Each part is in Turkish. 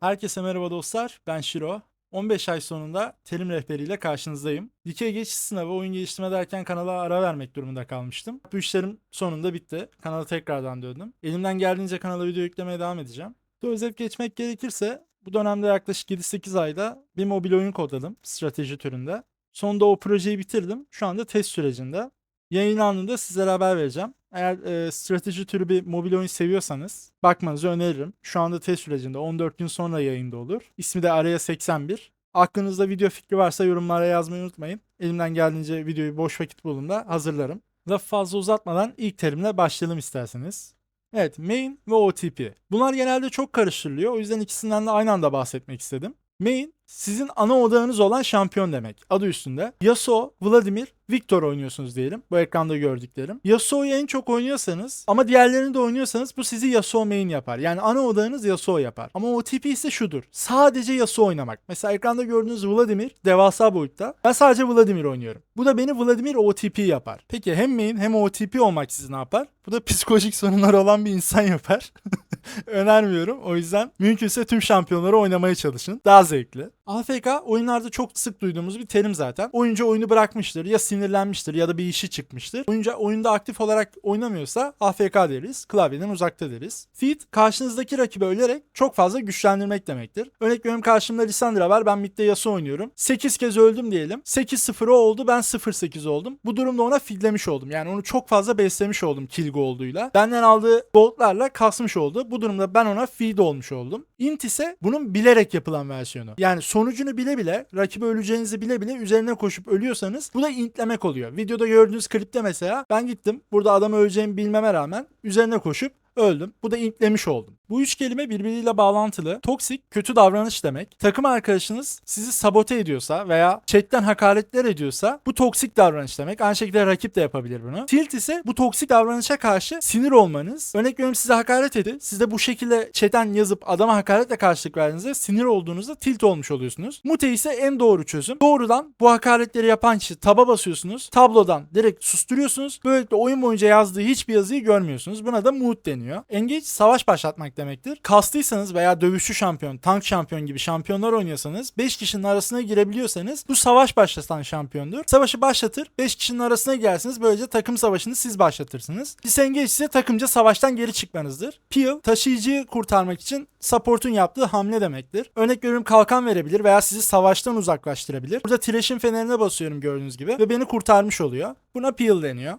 Herkese merhaba dostlar, ben Şiro. 15 ay sonunda terim rehberiyle karşınızdayım. Dikey geçiş sınavı, oyun geliştirme derken kanala ara vermek durumunda kalmıştım. Bu işlerim sonunda bitti. Kanala tekrardan döndüm. Elimden geldiğince kanala video yüklemeye devam edeceğim. Özet geçmek gerekirse bu dönemde yaklaşık 7-8 ayda bir mobil oyun kodladım strateji türünde. Sonunda o projeyi bitirdim. Şu anda test sürecinde. Yayınlandığında sizlere haber vereceğim. Eğer strateji türü bir mobil oyun seviyorsanız bakmanızı öneririm. Şu anda test sürecinde 14 gün sonra yayında olur. İsmi de Araya 81. Aklınızda video fikri varsa yorumlara yazmayı unutmayın. Elimden geldiğince videoyu boş vakit bulduğumda hazırlarım. Lafı fazla uzatmadan ilk terimle başlayalım isterseniz. Evet, main ve OTP. Bunlar genelde çok karıştırılıyor. O yüzden ikisinden de aynı anda bahsetmek istedim. Main, sizin ana odağınız olan şampiyon demek. Adı üstünde. Yasuo, Vladimir, Victor oynuyorsunuz diyelim. Bu ekranda gördüklerim. Yasuo'yu en çok oynuyorsanız ama diğerlerini de oynuyorsanız bu sizi Yasuo main yapar. Yani ana odağınız Yasuo yapar. Ama OTP ise şudur. Sadece Yasuo oynamak. Mesela ekranda gördüğünüz Vladimir devasa boyutta. Ben sadece Vladimir oynuyorum. Bu da beni Vladimir OTP yapar. Peki hem main hem OTP olmak sizi ne yapar? Bu da psikolojik sorunları olan bir insan yapar. Önermiyorum. O yüzden mümkünse tüm şampiyonları oynamaya çalışın. Daha zevkli. AFK oyunlarda çok sık duyduğumuz bir terim zaten. Oyuncu oyunu bırakmıştır, ya sinirlenmiştir ya da bir işi çıkmıştır. Oyuncu oyunda aktif olarak oynamıyorsa AFK deriz. Klavyeden uzakta deriz. Feed karşınızdaki rakibi ölerek çok fazla güçlendirmek demektir. Örnek veriyorum, karşımda Lissandra var. Ben midde Yasuo oynuyorum. 8 kez öldüm diyelim. 8-0 o oldu. Ben 0-8 oldum. Bu durumda ona feedlemiş oldum. Yani onu çok fazla beslemiş oldum kill gold'uyla. Benden aldığı gold'larla kasmış oldu. Bu durumda ben ona feed olmuş oldum. Int ise bunun bilerek yapılan versiyonu. Yani sonucunu bile bile, rakibi öleceğinizi bile bile üzerine koşup ölüyorsanız bu da intlemek oluyor. Videoda gördüğünüz klipte mesela ben gittim. Burada adam öleceğimi bilmeme rağmen üzerine koşup öldüm. Bu da intlemiş oldum. Bu üç kelime birbiriyle bağlantılı. Toksik, kötü davranış demek. Takım arkadaşınız sizi sabote ediyorsa veya chatten hakaretler ediyorsa bu toksik davranış demek. Aynı şekilde rakip de yapabilir bunu. Tilt ise bu toksik davranışa karşı sinir olmanız. Örnek veriyorum, size hakaret edin. Siz de bu şekilde chatten yazıp adama hakaretle karşılık verdiğinizde sinir olduğunuzda tilt olmuş oluyorsunuz. Mute ise en doğru çözüm. Doğrudan bu hakaretleri yapan kişi taba basıyorsunuz. Tablodan direkt susturuyorsunuz. Böylelikle oyun boyunca yazdığı hiçbir yazıyı görmüyorsunuz. Buna da mute deniyor. Engage savaş başlatmak demektir. Kastıysanız veya dövüşçü şampiyon, tank şampiyon gibi şampiyonlar oynuyorsanız 5 kişinin arasına girebiliyorsanız bu savaş başlatan şampiyondur. Savaşı başlatır, 5 kişinin arasına girersiniz. Böylece takım savaşını siz başlatırsınız. Disengage ise takımca savaştan geri çıkmanızdır. Peel, taşıyıcıyı kurtarmak için support'un yaptığı hamle demektir. Örnek veriyorum, kalkan verebilir veya sizi savaştan uzaklaştırabilir. Burada Thresh'in fenerine basıyorum gördüğünüz gibi ve beni kurtarmış oluyor. Buna Peel deniyor.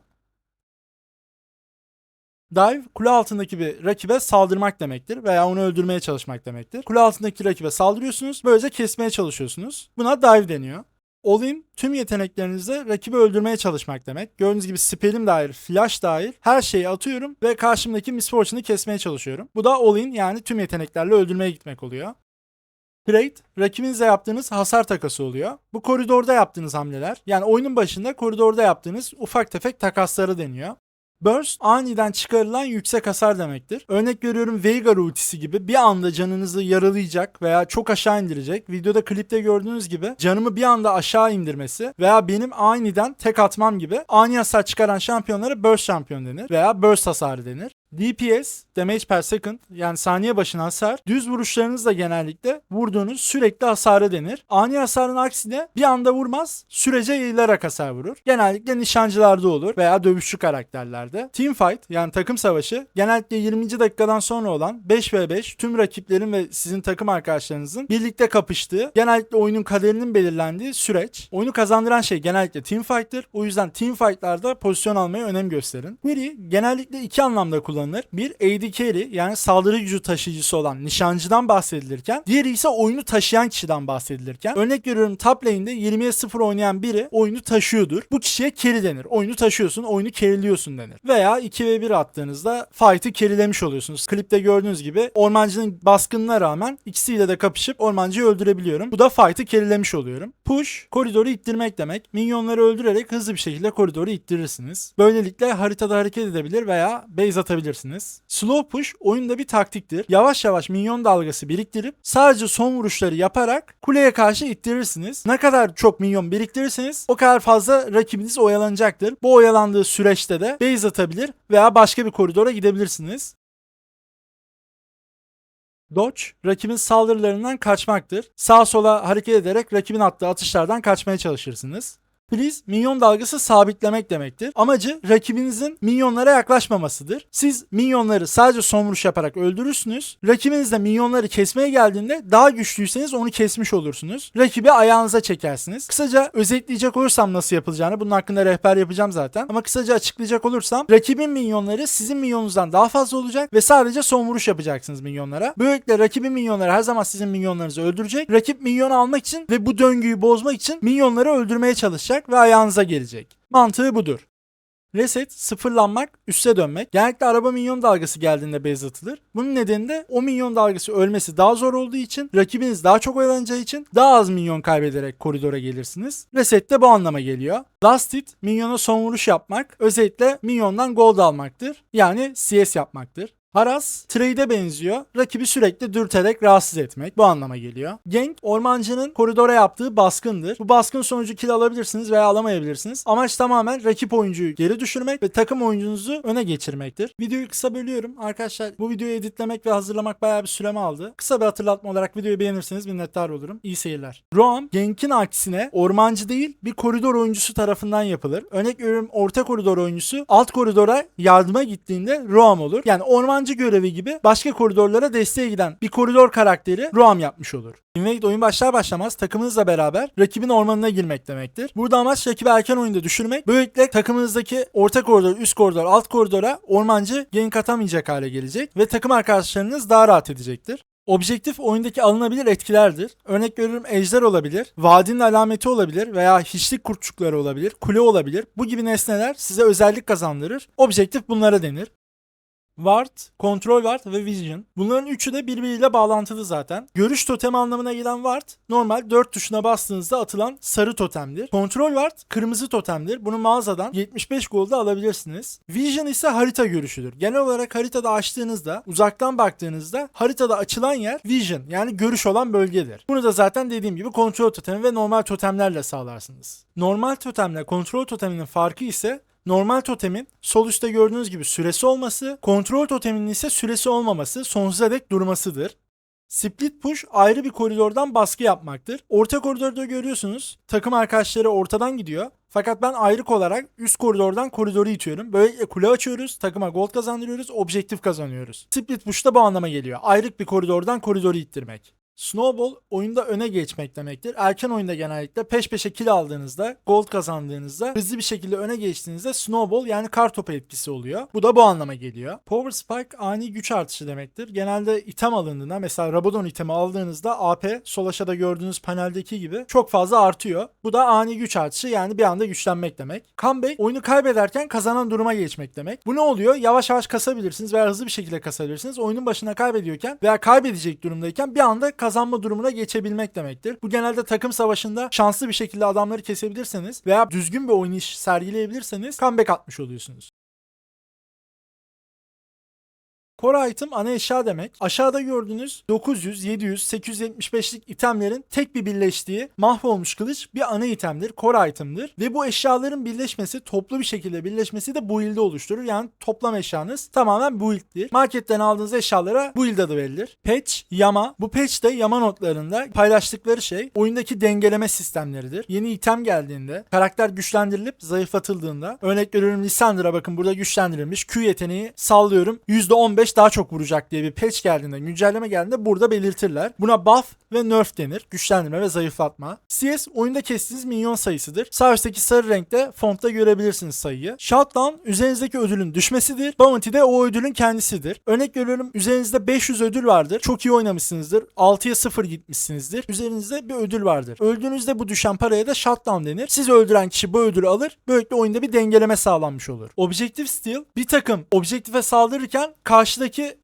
Dive, kule altındaki bir rakibe saldırmak demektir veya onu öldürmeye çalışmak demektir. Kule altındaki rakibe saldırıyorsunuz, böylece kesmeye çalışıyorsunuz. Buna dive deniyor. All-in, tüm yeteneklerinizle rakibi öldürmeye çalışmak demek. Gördüğünüz gibi spell'im dahil, flash dahil her şeyi atıyorum ve karşımdaki Miss Fortune'ı kesmeye çalışıyorum. Bu da all-in, yani tüm yeteneklerle öldürmeye gitmek oluyor. Trade, rakibinizle yaptığınız hasar takası oluyor. Bu koridorda yaptığınız hamleler. Yani oyunun başında koridorda yaptığınız ufak tefek takasları deniyor. Burst, aniden çıkarılan yüksek hasar demektir. Örnek veriyorum, Veigar ultisi gibi bir anda canınızı yaralayacak veya çok aşağı indirecek. Videoda, klipte gördüğünüz gibi canımı bir anda aşağı indirmesi veya benim aniden tek atmam gibi ani hasar çıkaran şampiyonlara Burst şampiyon denir veya Burst hasarı denir. DPS, damage per second, yani saniye başına hasar, düz vuruşlarınızla genellikle vurduğunuz sürekli hasarı denir. Ani hasarın aksine bir anda vurmaz, sürece yayılarak hasar vurur. Genellikle nişancılarda olur veya dövüşçü karakterlerde. Teamfight, yani takım savaşı, genellikle 20. dakikadan sonra olan 5v5 tüm rakiplerin ve sizin takım arkadaşlarınızın birlikte kapıştığı, genellikle oyunun kaderinin belirlendiği süreç. Oyunu kazandıran şey genellikle teamfight'tır. O yüzden teamfight'larda pozisyon almaya önem gösterin. Carry genellikle iki anlamda kullanılır. Bir, AD carry, yani saldırı gücü taşıyıcısı olan nişancıdan bahsedilirken, diğeri ise oyunu taşıyan kişiden bahsedilirken, örnek veriyorum, top lane'de 20'ye 0 oynayan biri oyunu taşıyordur. Bu kişiye carry denir. Oyunu taşıyorsun, oyunu carryliyorsun denir. Veya 2v1 attığınızda fight'ı carrylemiş oluyorsunuz. Klipte gördüğünüz gibi ormancının baskınına rağmen ikisiyle de kapışıp ormancıyı öldürebiliyorum. Bu da fight'ı carrylemiş oluyorum. Push, koridoru ittirmek demek. Minyonları öldürerek hızlı bir şekilde koridoru ittirirsiniz. Böylelikle haritada hareket edebilir veya base atabilirsiniz. Slow push oyunda bir taktiktir. Yavaş yavaş minyon dalgası biriktirip sadece son vuruşları yaparak kuleye karşı ittirirsiniz. Ne kadar çok minyon biriktirirseniz o kadar fazla rakibiniz oyalanacaktır. Bu oyalandığı süreçte de base atabilir veya başka bir koridora gidebilirsiniz. Dodge, rakibin saldırılarından kaçmaktır. Sağa sola hareket ederek rakibin attığı atışlardan kaçmaya çalışırsınız. Freeze, minyon dalgası sabitlemek demektir. Amacı rakibinizin minyonlara yaklaşmamasıdır. Siz minyonları sadece son vuruş yaparak öldürürsünüz. Rakibiniz de minyonları kesmeye geldiğinde daha güçlüyseniz onu kesmiş olursunuz. Rakibi ayağınıza çekersiniz. Kısaca özetleyecek olursam nasıl yapılacağını, bunun hakkında rehber yapacağım zaten. Ama kısaca açıklayacak olursam rakibin minyonları sizin minyonunuzdan daha fazla olacak ve sadece son vuruş yapacaksınız minyonlara. Böylelikle rakibin minyonları her zaman sizin minyonlarınızı öldürecek. Rakip minyon almak için ve bu döngüyü bozmak için minyonları öldürmeye çalışacak ve ayağınıza gelecek. Mantığı budur. Reset, sıfırlanmak, üste dönmek. Genellikle araba minyon dalgası geldiğinde base atılır. Bunun nedeni de o minyon dalgası ölmesi daha zor olduğu için, rakibiniz daha çok oyalanacağı için daha az minyon kaybederek koridora gelirsiniz. Reset de bu anlama geliyor. Last hit, minyona son vuruş yapmak, özellikle minyondan gold almaktır. Yani CS yapmaktır. Harass, trade'e benziyor. Rakibi sürekli dürterek rahatsız etmek. Bu anlama geliyor. Gank, ormancının koridora yaptığı baskındır. Bu baskın sonucu kill alabilirsiniz veya alamayabilirsiniz. Amaç tamamen rakip oyuncuyu geri düşürmek ve takım oyuncunuzu öne geçirmektir. Videoyu kısa bölüyorum. Arkadaşlar bu videoyu editlemek ve hazırlamak bayağı bir süremi aldı. Kısa bir hatırlatma olarak videoyu beğenirseniz minnettar olurum. İyi seyirler. Roam, Gank'in aksine ormancı değil bir koridor oyuncusu tarafından yapılır. Örnek veriyorum, orta koridor oyuncusu alt koridora yardıma gittiğinde Roam olur. Yani ormancı görevi gibi başka koridorlara desteğe giden bir koridor karakteri Roam yapmış olur. Invade oyun başlar başlamaz takımınızla beraber rakibin ormanına girmek demektir. Burada amaç rakibi erken oyunda düşürmek. Böylelikle takımınızdaki orta koridor, üst koridor, alt koridora ormancı gank atamayacak hale gelecek ve takım arkadaşlarınız daha rahat edecektir. Objektif oyundaki alınabilir etkilerdir. Örnek veriyorum, ejder olabilir, vadinin alameti olabilir veya hiçlik kurtçukları olabilir, kule olabilir. Bu gibi nesneler size özellik kazandırır. Objektif bunlara denir. Ward, Control Ward ve Vision. Bunların üçü de birbiriyle bağlantılı zaten. Görüş totemi anlamına gelen Ward, normal 4 tuşuna bastığınızda atılan sarı totemdir. Control Ward, kırmızı totemdir. Bunu mağazadan 75 gold'a alabilirsiniz. Vision ise harita görüşüdür. Genel olarak haritada açtığınızda, uzaktan baktığınızda haritada açılan yer Vision, yani görüş olan bölgedir. Bunu da zaten dediğim gibi kontrol totemi ve normal totemlerle sağlarsınız. Normal totemle kontrol toteminin farkı ise normal totemin sol üstte gördüğünüz gibi süresi olması, kontrol toteminin ise süresi olmaması, sonsuza dek durmasıdır. Split push ayrı bir koridordan baskı yapmaktır. Orta koridorda görüyorsunuz, takım arkadaşları ortadan gidiyor. Fakat ben ayrık olarak üst koridordan koridoru itiyorum. Böylelikle kule açıyoruz, takıma gold kazandırıyoruz, objektif kazanıyoruz. Split push da bu anlama geliyor. Ayrık bir koridordan koridoru ittirmek. Snowball oyunda öne geçmek demektir. Erken oyunda genellikle peş peşe kill aldığınızda, gold kazandığınızda, hızlı bir şekilde öne geçtiğinizde snowball yani kartopu etkisi oluyor. Bu da bu anlama geliyor. Power Spike ani güç artışı demektir. Genelde item alındığında, mesela Rabadon itemi aldığınızda AP sol aşağıda gördüğünüz paneldeki gibi çok fazla artıyor. Bu da ani güç artışı, yani bir anda güçlenmek demek. Comeback oyunu kaybederken kazanan duruma geçmek demek. Bu ne oluyor? Yavaş yavaş kasabilirsiniz veya hızlı bir şekilde kasabilirsiniz. Oyunun başına kaybediyorken veya kaybedecek durumdayken bir anda kazanma durumuna geçebilmek demektir. Bu genelde takım savaşında şanslı bir şekilde adamları kesebilirseniz veya düzgün bir oynayış sergileyebilirseniz comeback atmış oluyorsunuz. Core item ana eşya demek. Aşağıda gördüğünüz 900, 700, 875'lik itemlerin tek bir birleştiği mahvolmuş kılıç bir ana itemdir. Core item'dır. Ve bu eşyaların birleşmesi, toplu bir şekilde birleşmesi de build'i oluşturur. Yani toplam eşyanız tamamen build'dir. Marketten aldığınız eşyalara build adı verilir. Patch, yama. Bu patch de yama notlarında paylaştıkları şey oyundaki dengeleme sistemleridir. Yeni item geldiğinde, karakter güçlendirilip zayıflatıldığında, örnek veriyorum Lissandra'a bakın burada güçlendirilmiş. Q yeteneği sallıyorum %15 daha çok vuracak diye bir patch geldiğinde, güncelleme geldiğinde burada belirtirler. Buna buff ve nerf denir. Güçlendirme ve zayıflatma. CS oyunda kestiğiniz minyon sayısıdır. Sağ üstteki sarı renkte fontta görebilirsiniz sayıyı. Shutdown üzerinizdeki ödülün düşmesidir. Bounty de o ödülün kendisidir. Örnek veriyorum, üzerinizde 500 ödül vardır. Çok iyi oynamışsınızdır. 6'ya 0 gitmişsinizdir. Üzerinizde bir ödül vardır. Öldüğünüzde bu düşen paraya da shutdown denir. Sizi öldüren kişi bu ödülü alır. Böylelikle oyunda bir dengeleme sağlanmış olur. Objective Steal, bir takım objektife saldırırken karşıdaki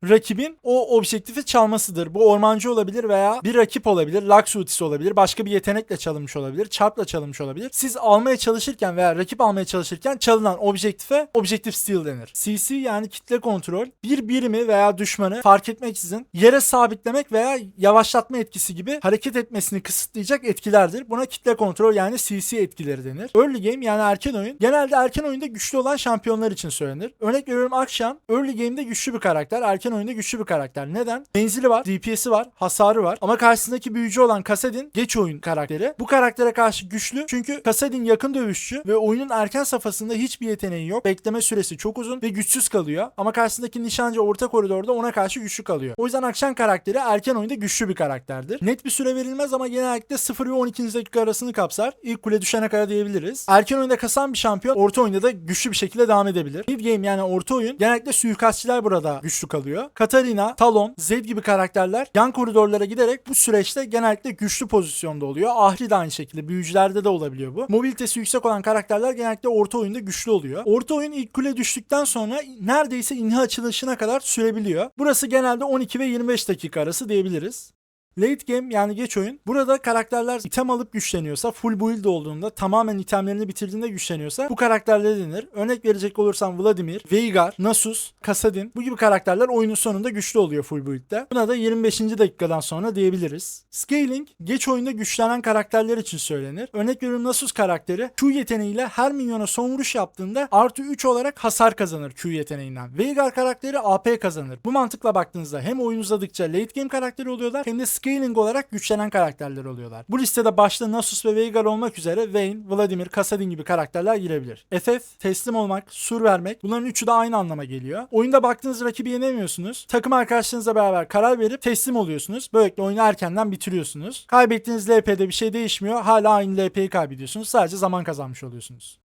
rakibin o objektifi çalmasıdır. Bu ormancı olabilir veya bir rakip olabilir. Lux ultisi olabilir. Başka bir yetenekle çalınmış olabilir. Çarpla çalınmış olabilir. Siz almaya çalışırken veya rakip almaya çalışırken çalınan objektife Objective Steal denir. CC yani kitle kontrol, bir birimi veya düşmanı fark etmeksizin yere sabitlemek veya yavaşlatma etkisi gibi hareket etmesini kısıtlayacak etkilerdir. Buna kitle kontrol yani CC etkileri denir. Early game yani erken oyun genelde erken oyunda güçlü olan şampiyonlar için söylenir. Örnek veriyorum, Akshan early game'de güçlü bir karakter. karakter erken oyunda güçlü bir karakter. Neden? Menzili var, DPS'i var, hasarı var ama karşısındaki büyücü olan Kassadin geç oyun karakteri. Bu karaktere karşı güçlü çünkü Kassadin yakın dövüşçü ve oyunun erken safhasında hiçbir yeteneği yok. Bekleme süresi çok uzun ve güçsüz kalıyor ama karşısındaki nişancı orta koridorda ona karşı güçlü kalıyor. O yüzden Akşam karakteri erken oyunda güçlü bir karakterdir. Net bir süre verilmez ama genellikle 0 ve 12. dakika arasını kapsar. İlk kule düşene kadar diyebiliriz. Erken oyunda kasan bir şampiyon orta oyunda da güçlü bir şekilde devam edebilir. Mid game yani orta oyun genellikle suikastçiler burada güçlü kalıyor. Katarina, Talon, Zed gibi karakterler yan koridorlara giderek bu süreçte genellikle güçlü pozisyonda oluyor. Ahri de aynı şekilde. Büyücülerde de olabiliyor bu. Mobilitesi yüksek olan karakterler genellikle orta oyunda güçlü oluyor. Orta oyun ilk kule düştükten sonra neredeyse inhi açılışına kadar sürebiliyor. Burası genelde 12 ve 25 dakika arası diyebiliriz. Late game yani geç oyun. Burada karakterler item alıp güçleniyorsa, full build olduğunda, tamamen itemlerini bitirdiğinde güçleniyorsa bu karakterlere denir. Örnek verecek olursam Vladimir, Veigar, Nasus, Kassadin bu gibi karakterler oyunun sonunda güçlü oluyor full build'de. Buna da 25. dakikadan sonra diyebiliriz. Scaling geç oyunda güçlenen karakterler için söylenir. Örnek veriyorum Nasus karakteri Q yeteneğiyle her minyona son vuruş yaptığında artı 3 olarak hasar kazanır Q yeteneğinden. Veigar karakteri AP kazanır. Bu mantıkla baktığınızda hem oyun uzadıkça late game karakteri oluyorlar hem de scaling olarak güçlenen karakterler oluyorlar. Bu listede başta Nasus ve Veigar olmak üzere Vayne, Vladimir, Kassadin gibi karakterler girebilir. FF, teslim olmak, sur vermek bunların üçü de aynı anlama geliyor. Oyunda baktığınız rakibi yenemiyorsunuz. Takım arkadaşlarınızla beraber karar verip teslim oluyorsunuz. Böylelikle oyunu erkenden bitiriyorsunuz. Kaybettiğiniz LP'de bir şey değişmiyor. Hala aynı LP'yi kaybediyorsunuz. Sadece zaman kazanmış oluyorsunuz.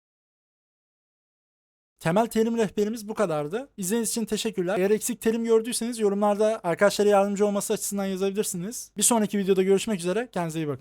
Temel terim rehberimiz bu kadardı. İzlediğiniz için teşekkürler. Eğer eksik terim gördüyseniz yorumlarda arkadaşlara yardımcı olması açısından yazabilirsiniz. Bir sonraki videoda görüşmek üzere. Kendinize iyi bakın.